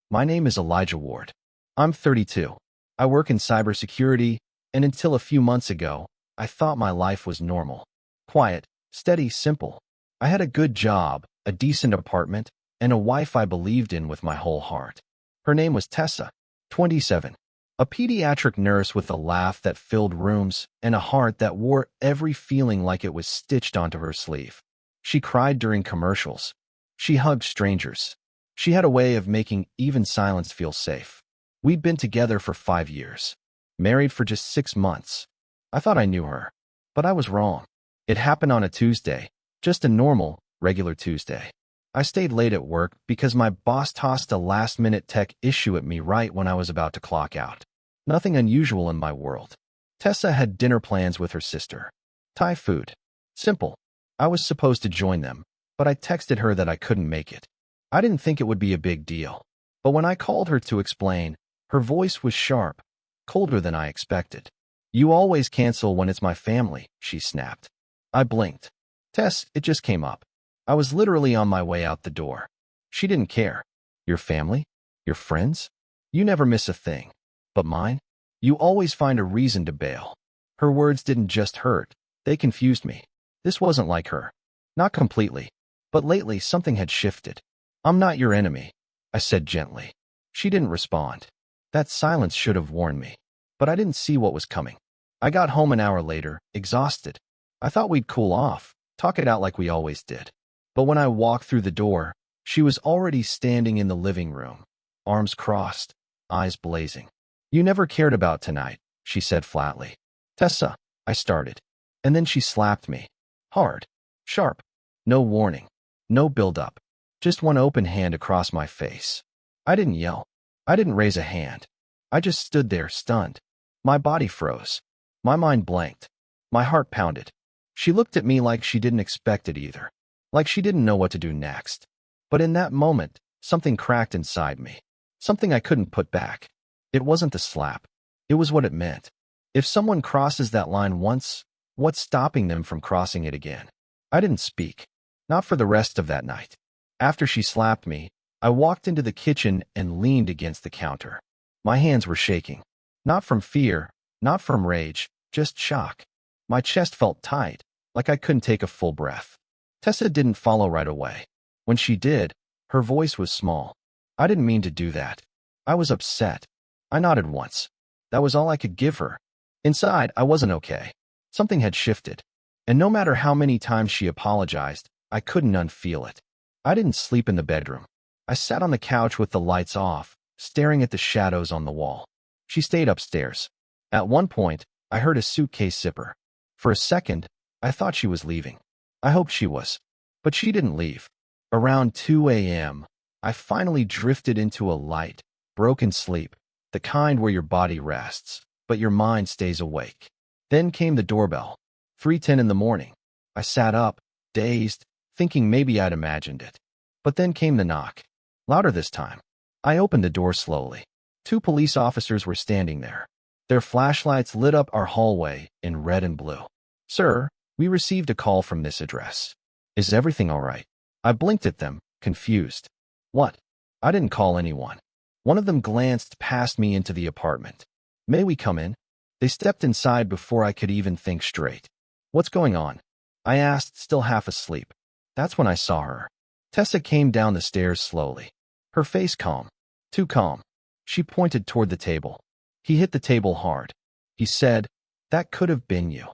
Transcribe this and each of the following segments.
My name is Elijah Ward. I'm 32. I work in cybersecurity, and until a few months ago, I thought my life was normal. Quiet, steady, simple. I had a good job, a decent apartment, and a wife I believed in with my whole heart. Her name was Tessa, 27. A pediatric nurse with a laugh that filled rooms and a heart that wore every feeling like it was stitched onto her sleeve. She cried during commercials. She hugged strangers. She had a way of making even silence feel safe. We'd been together for 5 years, married for just 6 months. I thought I knew her, but I was wrong. It happened on a Tuesday, just a normal, regular Tuesday. I stayed late at work because my boss tossed a last-minute tech issue at me right when I was about to clock out. Nothing unusual in my world. Tessa had dinner plans with her sister. Thai food. Simple. I was supposed to join them, but I texted her that I couldn't make it. I didn't think it would be a big deal, but when I called her to explain, her voice was sharp, colder than I expected. "You always cancel when it's my family," she snapped. I blinked. "Tess, it just came up." I was literally on my way out the door. She didn't care. "Your family? Your friends? You never miss a thing. But mine? You always find a reason to bail." Her words didn't just hurt, they confused me. This wasn't like her. Not completely. But lately something had shifted. "I'm not your enemy," I said gently. She didn't respond. That silence should have warned me. But I didn't see what was coming. I got home an hour later, exhausted. I thought we'd cool off, talk it out like we always did. But when I walked through the door, she was already standing in the living room, arms crossed, eyes blazing. "You never cared about tonight," she said flatly. "Tessa," I started. And then she slapped me. Hard. Sharp. No warning. No build-up. Just one open hand across my face. I didn't yell. I didn't raise a hand. I just stood there, stunned. My body froze. My mind blanked. My heart pounded. She looked at me like she didn't expect it either. Like she didn't know what to do next. But in that moment, something cracked inside me. Something I couldn't put back. It wasn't the slap. It was what it meant. If someone crosses that line once, what's stopping them from crossing it again? I didn't speak. Not for the rest of that night. After she slapped me, I walked into the kitchen and leaned against the counter. My hands were shaking. Not from fear, not from rage, just shock. My chest felt tight, like I couldn't take a full breath. Tessa didn't follow right away. When she did, her voice was small. "I didn't mean to do that." I was upset. I nodded once. That was all I could give her. Inside, I wasn't okay. Something had shifted. And no matter how many times she apologized, I couldn't unfeel it. I didn't sleep in the bedroom. I sat on the couch with the lights off, staring at the shadows on the wall. She stayed upstairs. At one point, I heard a suitcase zipper. For a second, I thought she was leaving. I hoped she was. But she didn't leave. Around 2 a.m., I finally drifted into a light, broken sleep, the kind where your body rests, but your mind stays awake. Then came the doorbell. 3:10 in the morning. I sat up, dazed, thinking maybe I'd imagined it. But then came the knock. Louder this time. I opened the door slowly. 2 police officers were standing there. Their flashlights lit up our hallway in red and blue. "Sir, we received a call from this address. Is everything all right?" I blinked at them, confused. "What?" I didn't call anyone. One of them glanced past me into the apartment. "May we come in?" They stepped inside before I could even think straight. "What's going on?" I asked, still half asleep. That's when I saw her. Tessa came down the stairs slowly. Her face calm. Too calm. She pointed toward the table. "He hit the table hard." He said, "That could have been you."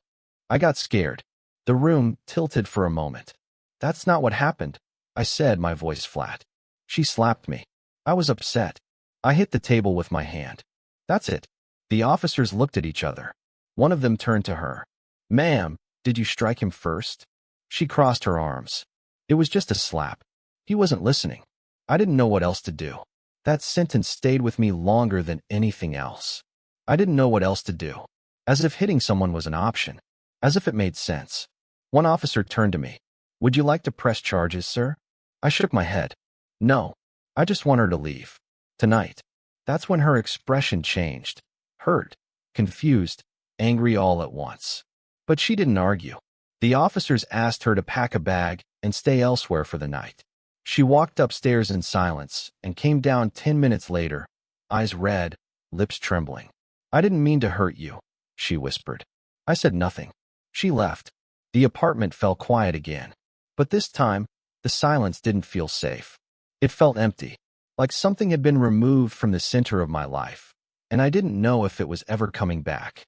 I got scared. The room tilted for a moment. "That's not what happened," I said, my voice flat. "She slapped me." I was upset. I hit the table with my hand. "That's it." The officers looked at each other. One of them turned to her. "Ma'am, did you strike him first?" She crossed her arms. "It was just a slap." He wasn't listening. I didn't know what else to do. That sentence stayed with me longer than anything else. I didn't know what else to do. As if hitting someone was an option. As if it made sense. One officer turned to me. "Would you like to press charges, sir?" I shook my head. "No. I just want her to leave. Tonight." That's when her expression changed. Hurt, confused, angry all at once. But she didn't argue. The officers asked her to pack a bag and stay elsewhere for the night. She walked upstairs in silence and came down 10 minutes later, eyes red, lips trembling. "I didn't mean to hurt you," she whispered. I said nothing. She left. The apartment fell quiet again. But this time, the silence didn't feel safe. It felt empty, like something had been removed from the center of my life, and I didn't know if it was ever coming back.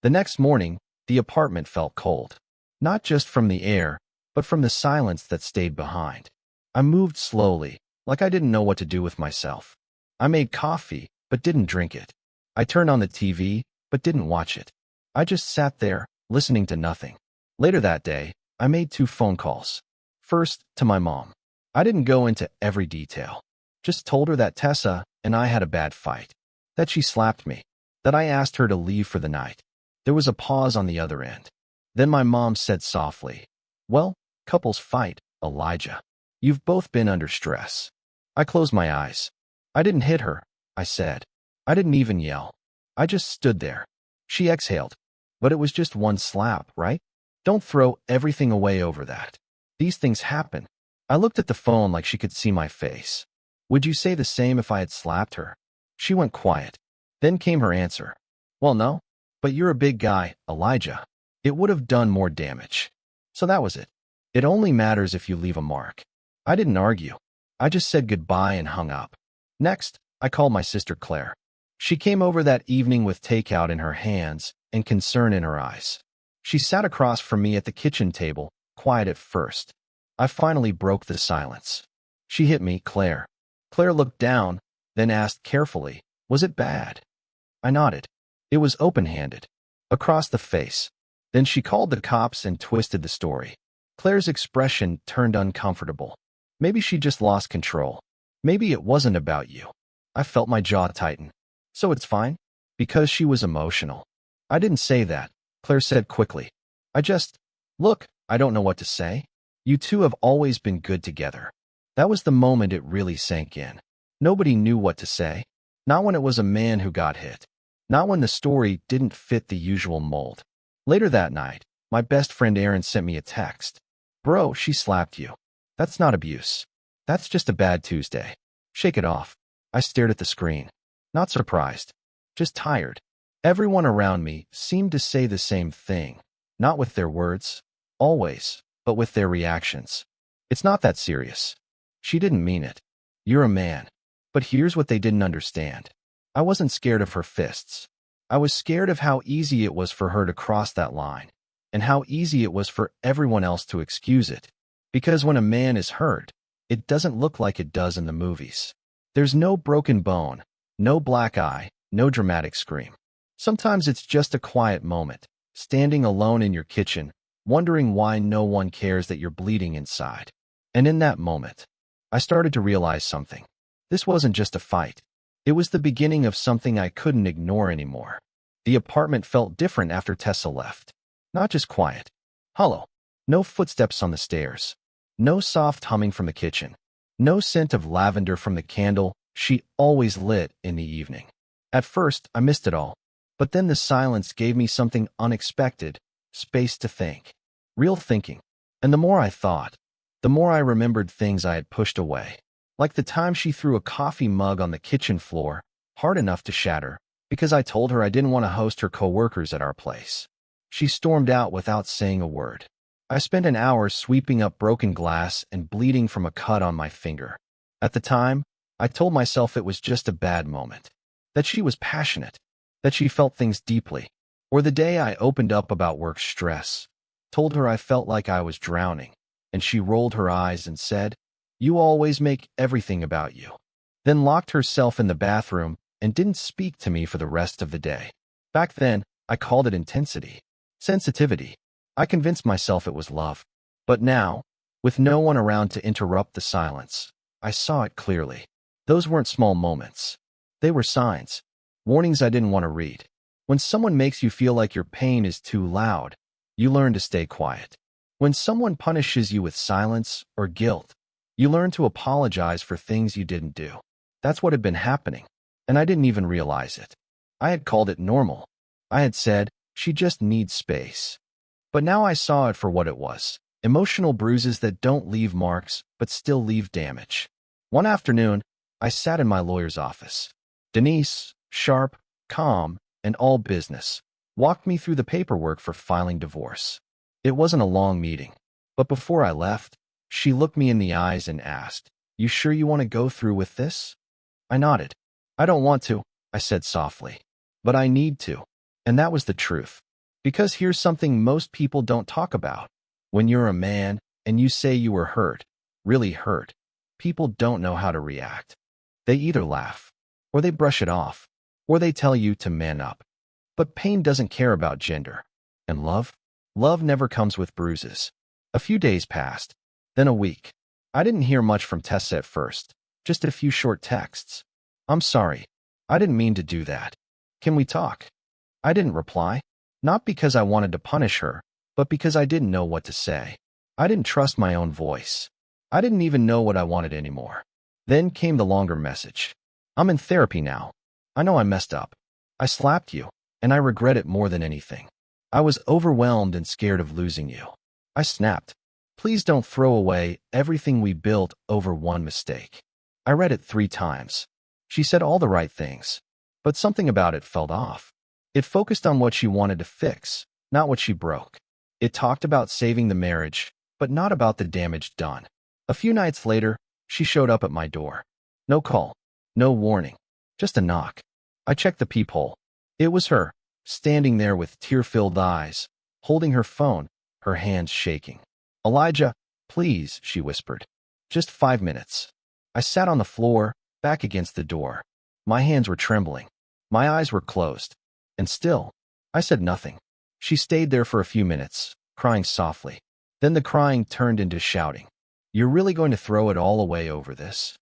The next morning, the apartment felt cold. Not just from the air, but from the silence that stayed behind. I moved slowly, like I didn't know what to do with myself. I made coffee, but didn't drink it. I turned on the TV, but didn't watch it. I just sat there, listening to nothing. Later that day, I made 2 phone calls. First, to my mom. I didn't go into every detail. Just told her that Tessa and I had a bad fight. That she slapped me. That I asked her to leave for the night. There was a pause on the other end. Then my mom said softly, "Well, couples fight, Elijah. You've both been under stress." I closed my eyes. "I didn't hit her," I said. "I didn't even yell. I just stood there." She exhaled. "But it was just one slap, right? Don't throw everything away over that. These things happen." I looked at the phone like she could see my face. "Would you say the same if I had slapped her?" She went quiet. Then came her answer. "Well, no. But you're a big guy, Elijah. It would have done more damage." So that was it. It only matters if you leave a mark. I didn't argue. I just said goodbye and hung up. Next, I called my sister Claire. She came over that evening with takeout in her hands and concern in her eyes. She sat across from me at the kitchen table, quiet at first. I finally broke the silence. "She hit me, Claire." Claire looked down, then asked carefully, "Was it bad?" I nodded. It was open-handed. Across the face. Then she called the cops and twisted the story. Claire's expression turned uncomfortable. Maybe she just lost control. Maybe it wasn't about you. I felt my jaw tighten. "So it's fine?" Because she was emotional. I didn't say that, Claire said quickly. Look, I don't know what to say. You two have always been good together." That was the moment it really sank in. Nobody knew what to say. Not when it was a man who got hit. Not when the story didn't fit the usual mold. Later that night, my best friend Aaron sent me a text. "Bro, she slapped you. That's not abuse. That's just a bad Tuesday. Shake it off." I stared at the screen. Not surprised. Just tired. Everyone around me seemed to say the same thing. Not with their words, always, but with their reactions. "It's not that serious. She didn't mean it. You're a man." But here's what they didn't understand. I wasn't scared of her fists. I was scared of how easy it was for her to cross that line, and how easy it was for everyone else to excuse it. Because when a man is hurt, it doesn't look like it does in the movies. There's no broken bone, no black eye, no dramatic scream. Sometimes it's just a quiet moment, standing alone in your kitchen, wondering why no one cares that you're bleeding inside. And in that moment, I started to realize something. This wasn't just a fight. It was the beginning of something I couldn't ignore anymore. The apartment felt different after Tessa left. Not just quiet. Hollow. No footsteps on the stairs. No soft humming from the kitchen. No scent of lavender from the candle she always lit in the evening. At first, I missed it all. But then the silence gave me something unexpected, space to think. Real thinking. And the more I thought, the more I remembered things I had pushed away. Like the time she threw a coffee mug on the kitchen floor, hard enough to shatter, because I told her I didn't want to host her coworkers at our place. She stormed out without saying a word. I spent an hour sweeping up broken glass and bleeding from a cut on my finger. At the time, I told myself it was just a bad moment. That she was passionate. That she felt things deeply. Or the day I opened up about work stress. Told her I felt like I was drowning. And she rolled her eyes and said, "You always make everything about you." Then locked herself in the bathroom and didn't speak to me for the rest of the day. Back then, I called it intensity. Sensitivity. I convinced myself it was love. But now, with no one around to interrupt the silence, I saw it clearly. Those weren't small moments. They were signs. Warnings I didn't want to read. When someone makes you feel like your pain is too loud, you learn to stay quiet. When someone punishes you with silence or guilt, you learn to apologize for things you didn't do. That's what had been happening, and I didn't even realize it. I had called it normal. I had said, she just needs space. But now I saw it for what it was. Emotional bruises that don't leave marks, but still leave damage. One afternoon, I sat in my lawyer's office. Denise, sharp, calm, and all business, walked me through the paperwork for filing divorce. It wasn't a long meeting, but before I left, she looked me in the eyes and asked, "You sure you want to go through with this?" I nodded. "I don't want to," I said softly, "but I need to." And that was the truth. Because here's something most people don't talk about. When you're a man and you say you were hurt, really hurt, people don't know how to react. They either laugh, or they brush it off, or they tell you to man up. But pain doesn't care about gender. And love? Love never comes with bruises. A few days passed, then a week. I didn't hear much from Tessa at first, just a few short texts. "I'm sorry. I didn't mean to do that. Can we talk?" I didn't reply, not because I wanted to punish her, but because I didn't know what to say. I didn't trust my own voice. I didn't even know what I wanted anymore. Then came the longer message. "I'm in therapy now. I know I messed up. I slapped you, and I regret it more than anything. I was overwhelmed and scared of losing you." I snapped. "Please don't throw away everything we built over one mistake." I read it 3 times. She said all the right things, but something about it felt off. It focused on what she wanted to fix, not what she broke. It talked about saving the marriage, but not about the damage done. A few nights later, she showed up at my door. No call, no warning, just a knock. I checked the peephole. It was her, standing there with tear-filled eyes, holding her phone, her hands shaking. "Elijah, please," she whispered. "Just 5 minutes." I sat on the floor, back against the door. My hands were trembling. My eyes were closed. And still, I said nothing. She stayed there for a few minutes, crying softly. Then the crying turned into shouting. "You're really going to throw it all away over this?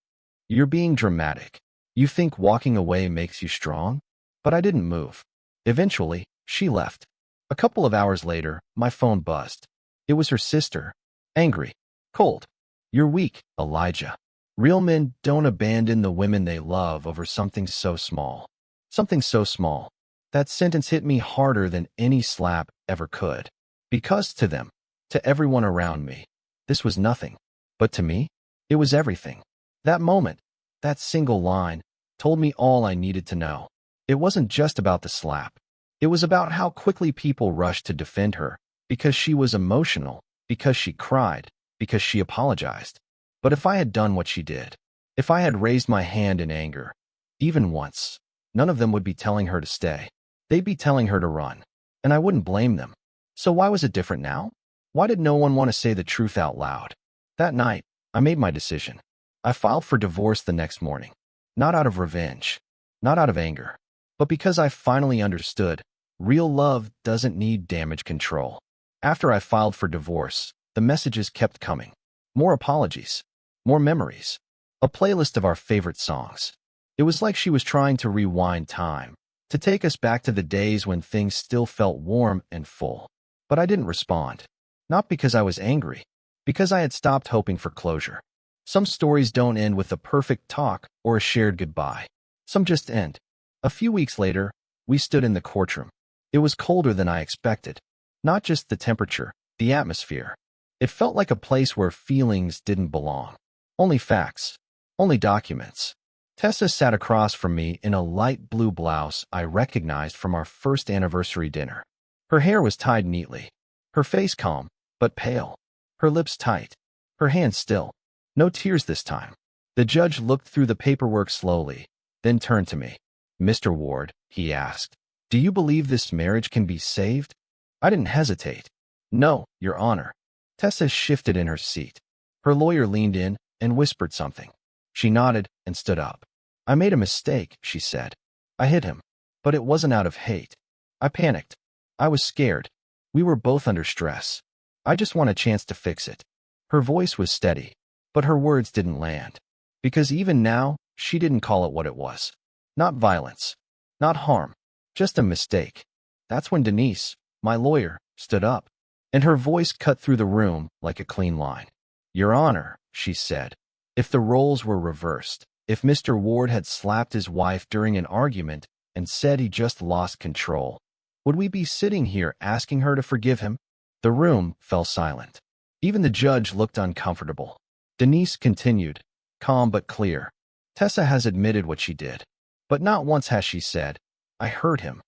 You're being dramatic. You think walking away makes you strong?" But I didn't move. Eventually, she left. A couple of hours later, my phone buzzed. It was her sister, angry, cold. "You're weak, Elijah. Real men don't abandon the women they love over something so small." Something so small. That sentence hit me harder than any slap ever could. Because to them, to everyone around me, this was nothing. But to me, it was everything. That moment, that single line, told me all I needed to know. It wasn't just about the slap. It was about how quickly people rushed to defend her, because she was emotional, because she cried, because she apologized. But if I had done what she did, if I had raised my hand in anger, even once, none of them would be telling her to stay. They'd be telling her to run, and I wouldn't blame them. So why was it different now? Why did no one want to say the truth out loud? That night, I made my decision. I filed for divorce the next morning. Not out of revenge, not out of anger, but because I finally understood real love doesn't need damage control. After I filed for divorce, the messages kept coming. More apologies, more memories, a playlist of our favorite songs. It was like she was trying to rewind time, to take us back to the days when things still felt warm and full. But I didn't respond. Not because I was angry, because I had stopped hoping for closure. Some stories don't end with a perfect talk or a shared goodbye. Some just end. A few weeks later, we stood in the courtroom. It was colder than I expected. Not just the temperature, the atmosphere. It felt like a place where feelings didn't belong. Only facts. Only documents. Tessa sat across from me in a light blue blouse I recognized from our first anniversary dinner. Her hair was tied neatly. Her face calm, but pale. Her lips tight. Her hands still. No tears this time. The judge looked through the paperwork slowly, then turned to me. "Mr. Ward," he asked, "do you believe this marriage can be saved?" I didn't hesitate. "No, Your Honor." Tessa shifted in her seat. Her lawyer leaned in and whispered something. She nodded and stood up. "I made a mistake," she said. "I hit him, but it wasn't out of hate. I panicked. I was scared. We were both under stress. I just want a chance to fix it." Her voice was steady, but her words didn't land. Because even now, she didn't call it what it was. Not violence. Not harm. Just a mistake. That's when Denise, my lawyer, stood up. And her voice cut through the room like a clean line. "Your Honor," she said, "if the roles were reversed, if Mr. Ward had slapped his wife during an argument and said he just lost control, would we be sitting here asking her to forgive him?" The room fell silent. Even the judge looked uncomfortable. Denise continued, calm but clear. Tessa has admitted what she did. But not once has she said, I hurt him.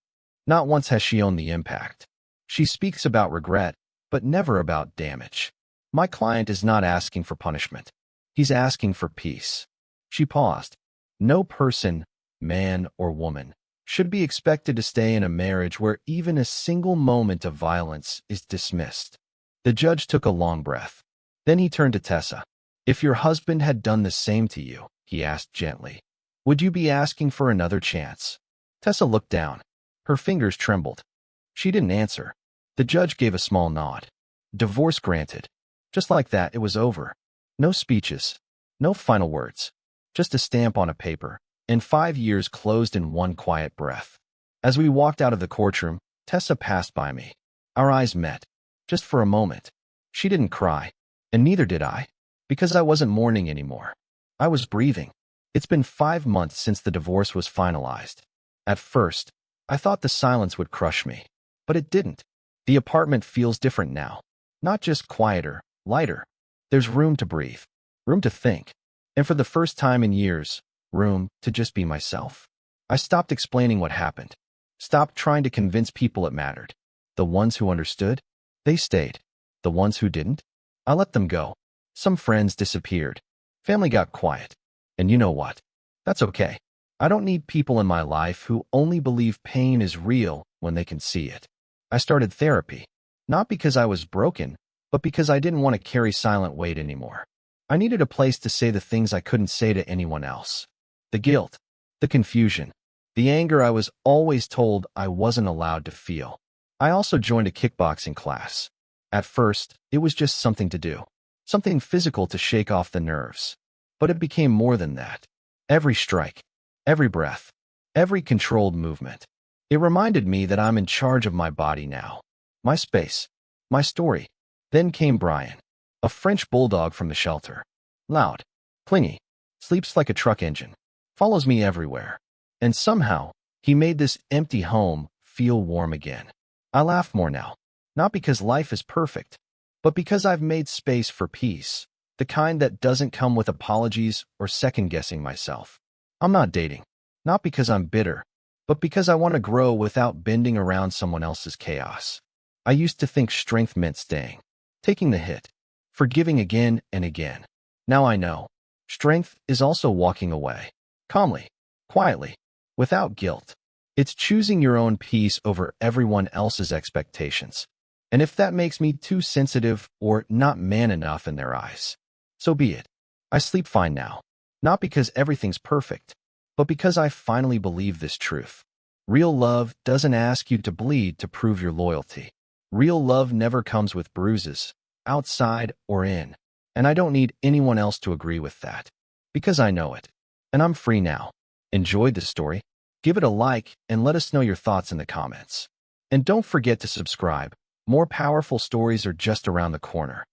Not once has she owned the impact. She speaks about regret, but never about damage. My client is not asking for punishment. He's asking for peace. She paused. No person, man or woman, should be expected to stay in a marriage where even a single moment of violence is dismissed. The judge took a long breath. Then he turned to Tessa. If your husband had done the same to you, he asked gently, would you be asking for another chance? Tessa looked down. Her fingers trembled. She didn't answer. The judge gave a small nod. Divorce granted. Just like that, it was over. No speeches. No final words. Just a stamp on a paper. And 5 years closed in one quiet breath. As we walked out of the courtroom, Tessa passed by me. Our eyes met. Just for a moment. She didn't cry. And neither did I. Because I wasn't mourning anymore. I was breathing. It's been 5 months since the divorce was finalized. At first, I thought the silence would crush me. But it didn't. The apartment feels different now. Not just quieter, lighter. There's room to breathe. Room to think. And for the first time in years, room to just be myself. I stopped explaining what happened. Stopped trying to convince people it mattered. The ones who understood, they stayed. The ones who didn't, I let them go. Some friends disappeared. Family got quiet. And you know what? That's okay. I don't need people in my life who only believe pain is real when they can see it. I started therapy, not because I was broken, but because I didn't want to carry silent weight anymore. I needed a place to say the things I couldn't say to anyone else. The guilt, the confusion, the anger I was always told I wasn't allowed to feel. I also joined a kickboxing class. At first, it was just something to do, something physical to shake off the nerves. But it became more than that. Every strike, every breath, every controlled movement. It reminded me that I'm in charge of my body now. My space, my story. Then came Brian, a French bulldog from the shelter. Loud, clingy, sleeps like a truck engine, follows me everywhere. And somehow, he made this empty home feel warm again. I laugh more now, not because life is perfect, but because I've made space for peace, the kind that doesn't come with apologies or second-guessing myself. I'm not dating, not because I'm bitter, but because I want to grow without bending around someone else's chaos. I used to think strength meant staying, taking the hit, forgiving again and again. Now I know. Strength is also walking away, calmly, quietly, without guilt. It's choosing your own peace over everyone else's expectations. And if that makes me too sensitive or not man enough in their eyes, so be it. I sleep fine now, not because everything's perfect, but because I finally believe this truth. Real love doesn't ask you to bleed to prove your loyalty. Real love never comes with bruises, outside or in. And I don't need anyone else to agree with that, because I know it. And I'm free now. Enjoyed the story? Give it a like and let us know your thoughts in the comments. And don't forget to subscribe. More powerful stories are just around the corner.